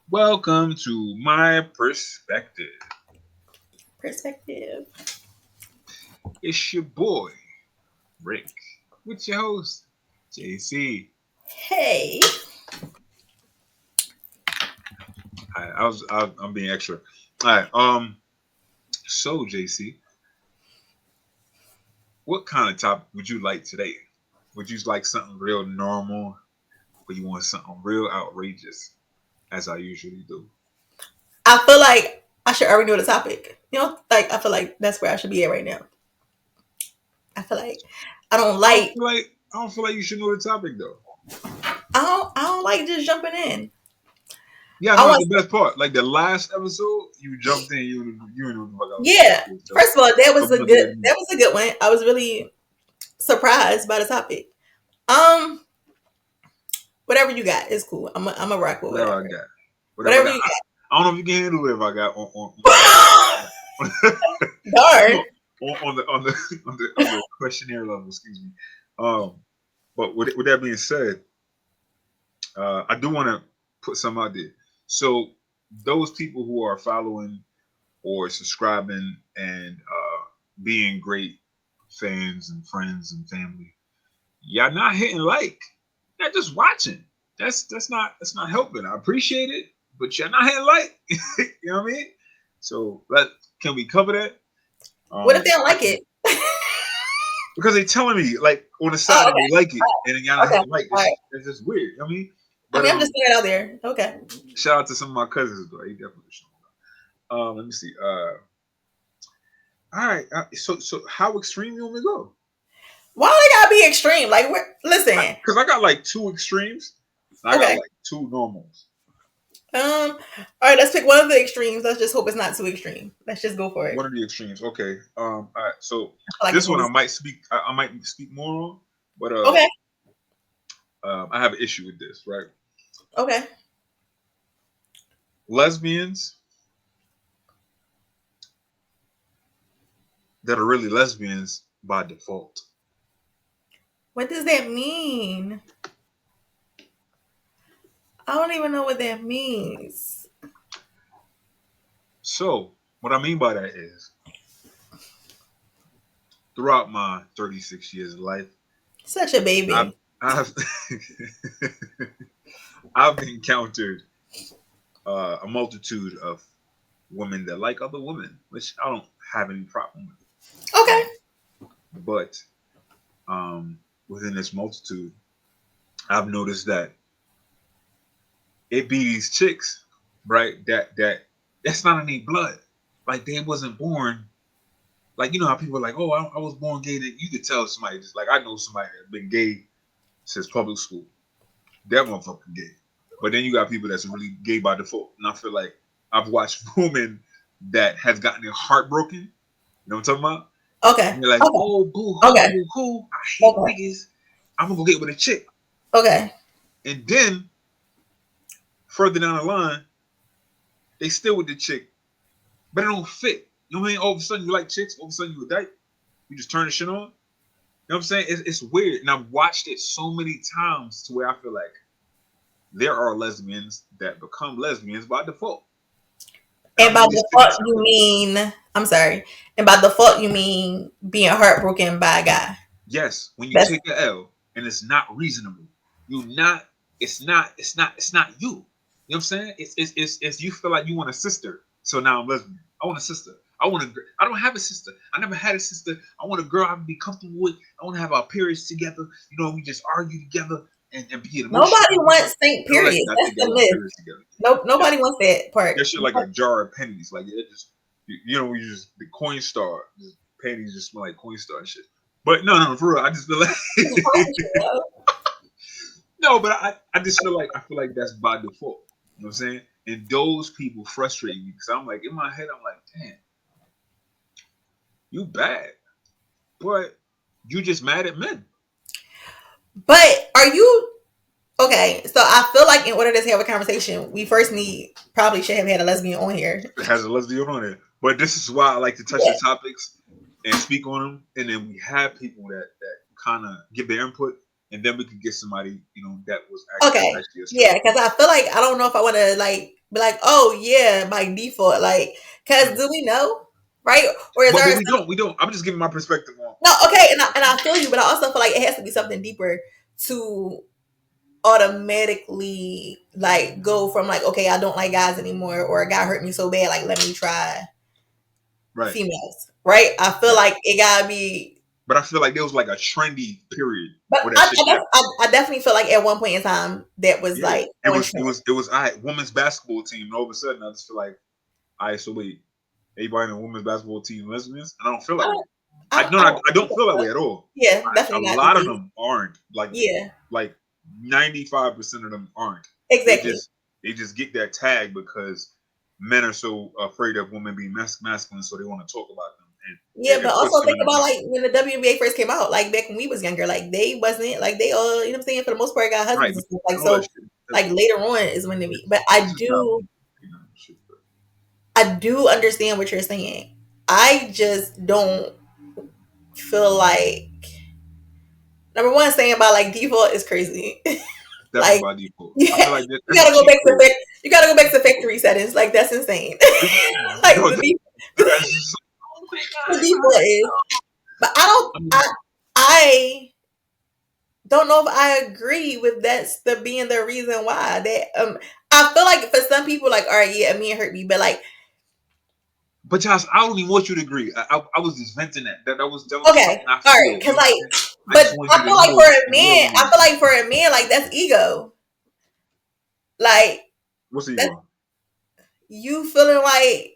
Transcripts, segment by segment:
Welcome to my perspective. Perspective. It's your boy, Rick, with your host, JC. Hey. I'm being extra. All right. So JC, what kind of topic would you like today? Would you like something real normal, or you want something real outrageous, as I usually do? I feel like I should already know the topic. Like I feel like that's where I should be at right now. I feel like I don't I don't like feel like I don't feel like you should know the topic though. I don't like just jumping in. Yeah, I no, want the best part, like the last episode, you jumped in, you didn't know what the fuck I was talking yeah. about. So First of all, don't look at me. that was a good one. I was really surprised by the topic. Um, whatever you got is cool. I'm a rock with Whatever whatever. I got. Whatever I Whatever got. you I don't know if you can handle it if I got got. Darn. on the questionnaire level, excuse me. Um, but with that being said, I do want to put some out there. So those people who are following or subscribing and being great fans and friends and family, y'all not hitting like, not just watching. That's not helping. I appreciate it, but you're not hitting like. You know what I mean? So can we cover that? What if they don't like it? Because they telling me like on the side Oh, that they like it, and then y'all not okay. hitting like. All right. It's just weird. You know what I mean? I But mean, I'm just throwing it out there. Okay. shout out to some of my cousins though. They definitely showing up. Let me see. All right. So how extreme you want me to go? Why they gotta be extreme? Like, listen. Because I got like two extremes. And I got Okay. like two normals. All right. Let's pick one of the extremes. Let's just hope it's not too extreme. Let's just go for it. One of the extremes. Okay. All right. So I feel like it's this one gonna I be might speak. I might speak more on, but okay. I have an issue with this. Right. Okay. Lesbians that are really lesbians by default. What does that mean? I don't even know what that means. So what I mean by that is, throughout my 36 years of life, Such a I've baby. I've I've encountered a multitude of women that like other women, which I don't have any problem with. Okay. But um, within this multitude, I've noticed that it be these chicks, right? That's not in their blood. Like they wasn't born. Like you know how people are like, oh, I was born gay. That you could tell somebody just like I know somebody that's been gay since public school. That motherfucker gay. But then you got people that's really gay by default. And I feel like I've watched women that has gotten their heart broken. You know what I'm talking about? Okay. And they're like, Okay. oh, boo hoo, Okay. boo hoo. I hate Okay. niggas. I'm gonna go get with a chick. Okay. And then further down the line, they still with the chick, but it don't fit. You know what I mean? All of a sudden you like chicks, all of a sudden you a dyke. You just turn the shit on. You know what I'm saying? It's weird. And I've watched it so many times to where I feel like there are lesbians that become lesbians by default. And And I'm by really sick and default, tired you of it. mean I'm sorry. And by default, you mean being heartbroken by a guy. Yes, when you That's take a L and it's not reasonable, you not, it's not you. You know what I'm saying? It's you feel like you want a sister. So now I'm lesbian. I want a sister. I don't have a sister. I never had a sister. I want a girl I can be comfortable with. I want to have our periods together. You know, we just argue together and be emotional nobody together. wants sync Girl like periods. that. I That's think I the want myth. periods together. Nope. That Nobody shit, wants that part. that shit like a jar of pennies. Like it just you know, you just the coin star. Just, pennies just smell like coin star and shit. But no, for real. I just feel like no, but I just feel like that's by default. You know what I'm saying? And those people frustrate me because I'm like in my head, I'm like, damn, you bad, but you just mad at men. But are you okay? So I feel like in order to have a conversation, we first need probably should have had a lesbian on here. It has a lesbian on it. But this is why I like to touch the topics and speak on them, and then we have people that kind of give their input, and then we could get somebody, that was that's Okay. actually a Yeah, straight because I feel like I don't know if I want to like be like, oh yeah, by default, like, because man. do we know, right? Or is But there we some? don't. We don't. I'm just giving my perspective No, on okay, and what I I think. feel you, but I also feel like it has to be something deeper to automatically like go from like, okay, I don't like guys anymore, or a guy hurt me so bad, like let me try Right. females, right? I feel Right. like it gotta be. But I feel like there was like a trendy period But where that shit happened. I definitely feel like at one point in time that was Yeah. like It on was. It trend. was. It was. I women's basketball team, and all of a sudden, I just feel like, all right, so wait, everybody in the women's basketball team lesbians, and I don't feel I that way. don't, I no, I I, don't I don't feel that way at all. yeah, A definitely not these lot of days. them aren't. Yeah, Like 95% of them aren't. They exactly. just they just get that tag because men are so afraid of women being masculine, so they want to talk about them, and Yeah, but it puts also them think in a about box. like when the WNBA first came out, like back when we was younger, like they wasn't like they all, you know what I'm saying, for the most part got Right, husbands and but stuff. Like all that so shit. like later on is when they but It's just not shit. But I do understand what you're saying. I just don't feel like number one saying about like default is crazy. definitely Like by default. I yeah, feel like you that's a gotta go cheat back to code. you gotta go back to factory settings. Like that's insane. It's, Like no, the that's just, oh my default is. But I don't god. I mean, I don't know if I agree with that's the being the reason why that I feel like for some people like all right yeah me and hurt me but like but Josh, I don't even want you to agree. I was just venting that was just something okay I all feel. right You because know what like I'm saying? I but just wanted I you to feel like know for a more man than I me. feel like for a man like that's ego like What's the that's ego? you feeling like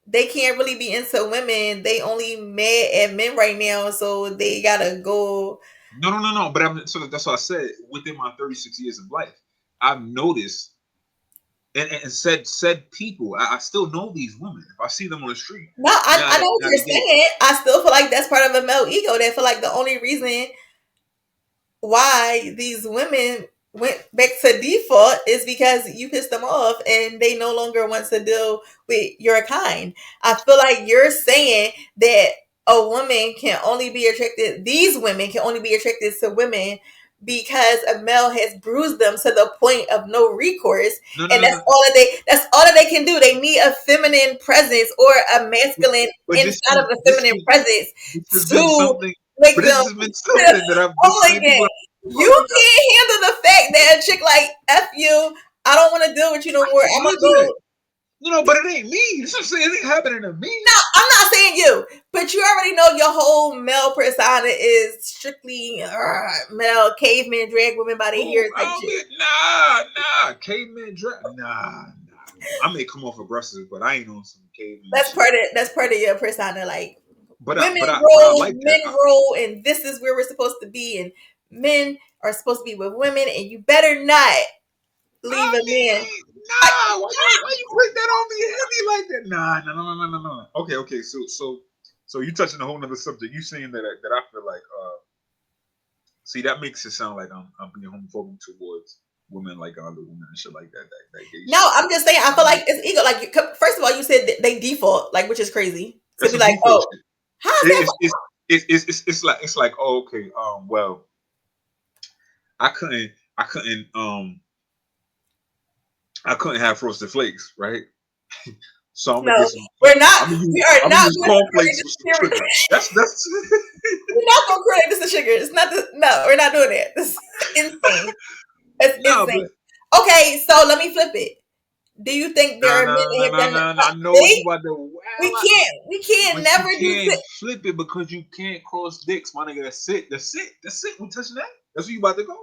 they can't really be into women they only mad at men right now so they gotta go No. But so that's what I said. Within my 36 years of life, I've noticed and said people. I still know these women. If I see them on the street, no I know what now you're they get it. saying I still feel like that's part of a male ego that feel like the only reason why these women went back to default is because you pissed them off and they no longer want to deal with your kind. I feel like you're saying that a woman can only be attracted, these women can only be attracted to women because a male has bruised them to the point of no recourse and No. that's all that they can do. They need a feminine presence or a masculine But inside of a feminine presence this has been to something. make But this them has been something that I've the same hooligan. people. You can't handle the fact that a chick like F you, I don't want to deal with you no I more. I'm gonna told you that. go. No, but it ain't me. This is saying it ain't happening to me. No, I'm not saying you, but you already know your whole male persona is strictly male caveman drag women by their Who? hair type I don't shit. get caveman drag. Nah. I may come off aggressive, but I ain't on some caveman shit. That's part of your persona. Like women But I roll, like that. men roll, and this is where we're supposed to be, and men are supposed to be with women, and you better not leave I a man. mean, I, nah. Why you put that on me heavy like that? Nah, no. Okay. So you touching a whole nother subject. You saying that I feel like see that makes it sound like I'm being homophobic towards women like other women and shit like that. That gay No, shit. I'm just saying. I feel Um, like it's ego. Like, first of all, you said they default, like, which is crazy to that's be some like, default oh, shit. how is that? It, it's like oh okay well I couldn't I couldn't have frosted flakes right. So I'm gonna No, get some. we're not. I'm gonna use We are I'm gonna not use going to correlate cornflakes with this some to sugar. sugar. That's We're not going to correlate this to sugar. It's not. No, we're not doing that. This is insane. It's no, insane. but Okay, so let me flip it. Do you think there no, are men no, no, that no, have no, done? no, no. I know See, you about to we wow, can't. We can't but you never do. can't flip it because you can't cross dicks, my nigga. That's it. We touching that. That's where you about to go.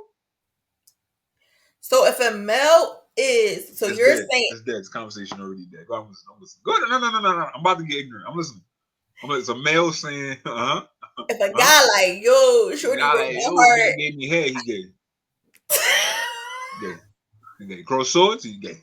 So if a male is, so It's you're dead. saying It's dead. This conversation already dead. Go on, listen. I'm listening. Go ahead. No. I'm about to get ignorant. I'm listening. It's a male saying, if a huh. guy like yo, A shorty guy broke like, my yo, heart. nigga gave me hair. He gay. Gay. He gay. Cross swords. He gay.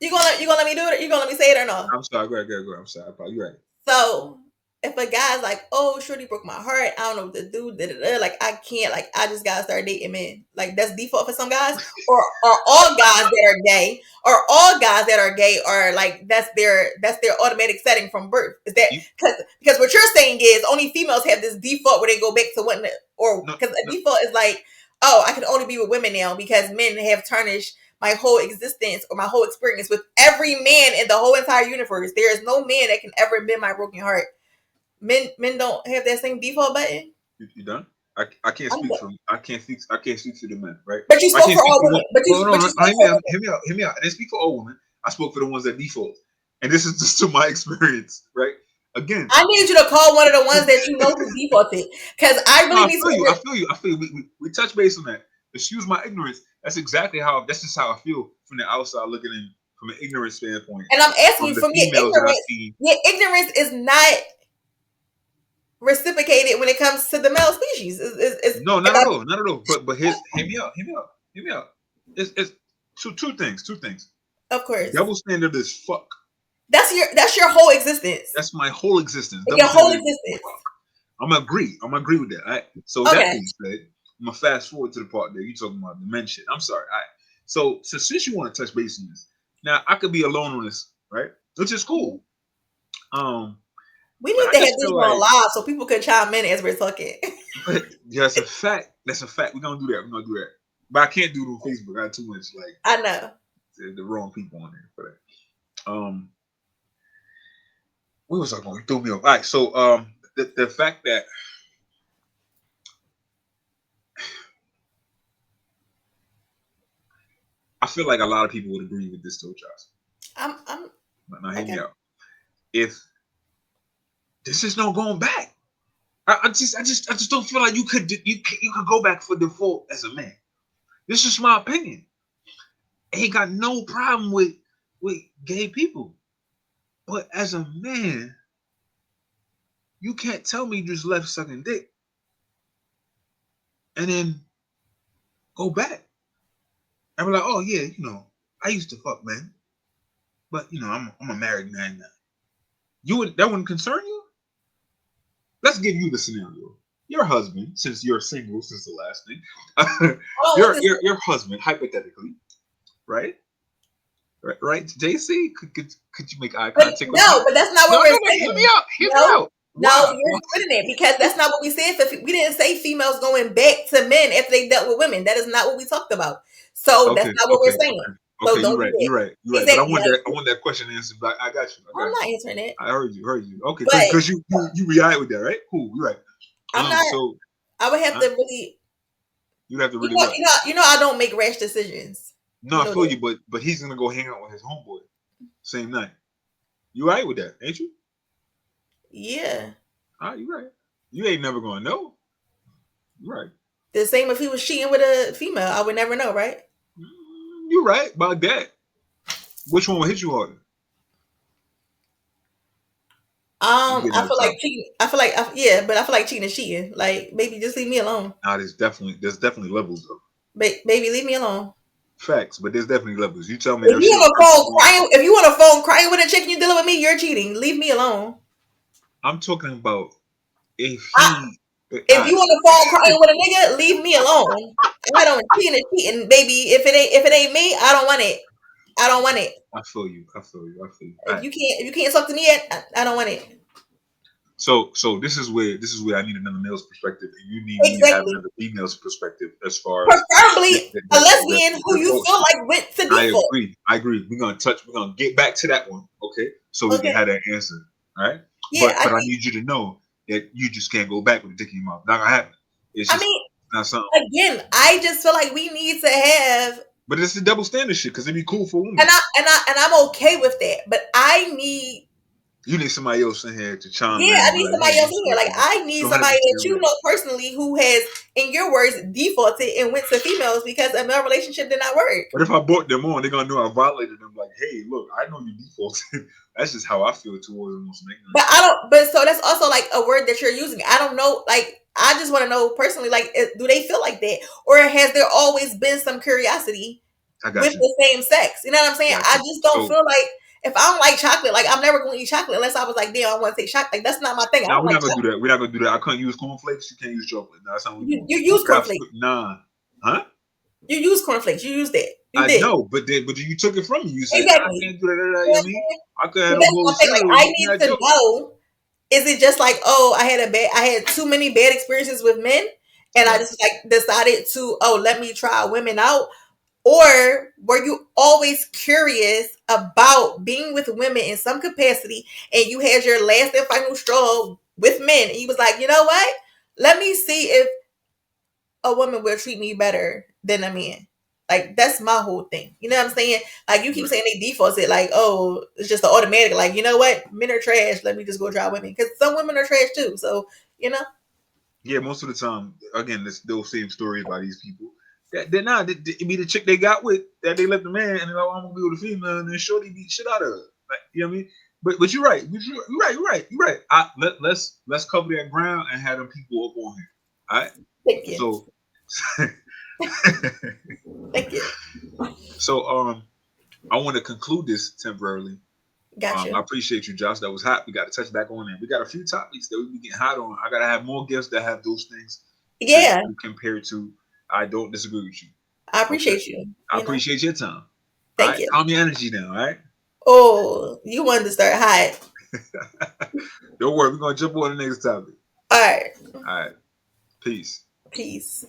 You gonna let me do it? You gonna let me say it or no? I'm sorry. Go ahead. I'm sorry. You're right. So if a guy's like, "Oh, shorty broke my heart. I don't know what to do." Da, da, da, like I can't. Like I just gotta start dating men. Like that's default for some guys, or all guys that are gay, or all guys that are gay are like that's their automatic setting from birth. Is that You because what you're saying is only females have this default where they go back to what or no because a no default is like, oh, I can only be with women now because men have tarnished my whole existence or my whole experience with every man in the whole entire universe. There is no man that can ever mend my broken heart. Men don't have that same default button. you done? I can't I'm speak done. for I can't speak for the men, right? But you I spoke can't for speak all for women. the But you well no but no, you no spoke for women. hear me out. I didn't speak for all women. I spoke for the ones that default. And this is just to my experience, right? Again, I need you to call one of the ones that you know who defaulted, because I no, really I need feel you. to. I feel you. We touch base on that. Excuse my ignorance. That's exactly how. That's just how I feel from the outside looking in, from an ignorant standpoint. And I'm asking From you, the from females that I see. your ignorance is not reciprocated when it comes to the male species. No, And not at all, not at all. But hear me out, hear me out. It's two things. of course, Double standard is fuck. that's your whole existence. That's my whole existence. Double Your whole standard is existence. fuck. I'm gonna agree with that. All right. So that Okay. being said, I'm gonna fast forward to the part that you talking about the men shit. I'm sorry. All right. So since you want to touch base on this, now I could be alone on this, right? Which is cool. Um, We but need I to have just this feel on like, live so people can chime in as we're talking. but yeah, that's a fact. That's a fact. We're gonna do that. We're gonna do that. But I can't do it on Facebook. I got too much like I know. the wrong people on there for that. What was I going? You threw me off. All right. So the fact that I feel like a lot of people would agree with this, though, Charles. I'm Now, hear okay. me out. If this is no going back, I just don't feel like you could go back for default as a man. This is my opinion. Ain't got no problem with gay people, but as a man, you can't tell me you just left sucking dick and then go back and be like, oh yeah, I used to fuck, man, but I'm a married man now. That wouldn't concern you? Let's give you the scenario. Your husband, since you're single since the last thing, I don't want your husband, hypothetically, right? Right, JC, could you make eye But contact with no, me? but that's not No, what no, we're no. Hear me saying. out. Hear me No, out. no, Why? you're splitting it because that's not what we said. We didn't say females going back to men after they dealt with women. That is not what we talked about. So that's Okay, not what we're okay, saying. okay, So okay. don't You're do right. that. You're right. You're right. But Exactly. I Like want that question answered. But I got you. I I'm got not you. answering it, I heard you. Heard you. Okay, but because you react with that, right? Cool. You're right. I'm not. So I would have huh? to really, You have to really what? I don't make rash decisions. No, You I know feel that. you, but he's gonna go hang out with his homeboy same night. You right with that, ain't you? Yeah. You right. You ain't never gonna know. You right. The same if he was cheating with a female, I would never know, right? You right about that. Which one will hit you harder? I'm getting I off feel like topic. cheating. I feel like yeah, but I feel like cheating is cheating. Like, baby, just leave me alone. Nah, there's definitely levels though. Baby, leave me alone. Facts, but there's definitely levels. You tell me If that you shit on is a phone perfectly. crying, if you on a phone crying with a chick and you dealing with me, you're cheating. Leave me alone. I'm talking about if I, he. if you on the phone crying with a nigga, leave me alone. I don't cheating is cheating, baby. If it ain't me, I don't want it. I don't want it. I feel you. I feel you. I feel you. All If right. you can't talk to me yet, I don't want it. So this is where I need another male's perspective, and you need me to have Exactly. another female's perspective as far as Preferably a lesbian who you default feel shit. like went to I default. agree. I agree. We're gonna get back to that one, okay? So we can Okay. have that answer. All right. Yeah, But I need you to know that you just can't go back with a dick in your mouth. Not gonna happen. It's I just mean, not something. again, I just feel like we need to have, But it's the double standard shit because it'd be cool for and women. I'm okay with that, but I need, You need somebody else in here to chime yeah, in I and be need like, somebody hey, else in here. Like I need go ahead somebody and that steer you away. know personally who has, in your words, defaulted and went to females because a male relationship did not work. But if I brought them on, they're gonna know I violated them. Like, hey, look, I know you defaulted. That's just how I feel towards them on some ignorant But shit. I don't. But so that's also like a word that you're using. I don't know. Like I just want to know personally. Like, do they feel like that, or has there always been some curiosity I got with you. the same sex? You know what I'm I saying? got I you. just don't So feel like. If I don't like chocolate, like I'm never going to eat chocolate unless I was like, damn, I want to take chocolate. Like that's not my thing. I Now don't we're like not gonna do chocolate. that. We're not gonna do that. I couldn't use cornflakes. You can't use chocolate. No, that's not what we're doing. You You use cornflakes. absolutely nah, huh? You use cornflakes. You used that. You I did. know, but you took it from me. You said, nah, I Exactly. can't do that. You know what I mean? But I could have had a that's bowl my of thing. Like cereal. I You can need have to chocolate. know, is it just like, oh, I had too many bad experiences with men and I Right. just like decided to, oh, let me try women out? Or were you always curious about being with women in some capacity and you had your last and final straw with men and you was like, you know what? Let me see if a woman will treat me better than a man. Like that's my whole thing. You know what I'm saying? Like you keep Right. saying they defaults it like, oh, it's just an automatic. Like you know what, men are trash. Let me just go try women because some women are trash too. So you know, Yeah, most of the time, again, it's those same stories by these people. That they're not. It be the chick they got with that they left the man, and they're like, oh, I'm gonna be with a female, and then shorty beat shit out of her. Like, you know what I mean? But you're right. You're right. You're right. You're right. Let's cover that ground and have them people up on here. All right. thank you, So thank you, so I want to conclude this temporarily. got I you. appreciate you, Josh. That was hot. We got to touch back on there. We got a few topics that we be getting hot on. I gotta have more guests that have those things Yeah, to compare to. I don't disagree with you. I Okay. appreciate you. I You know, appreciate your time. All thank right. you. Calm your energy down. All right. Oh, you wanted to start hot. Don't worry. We're gonna jump on the next topic. All right, All right. Peace. peace.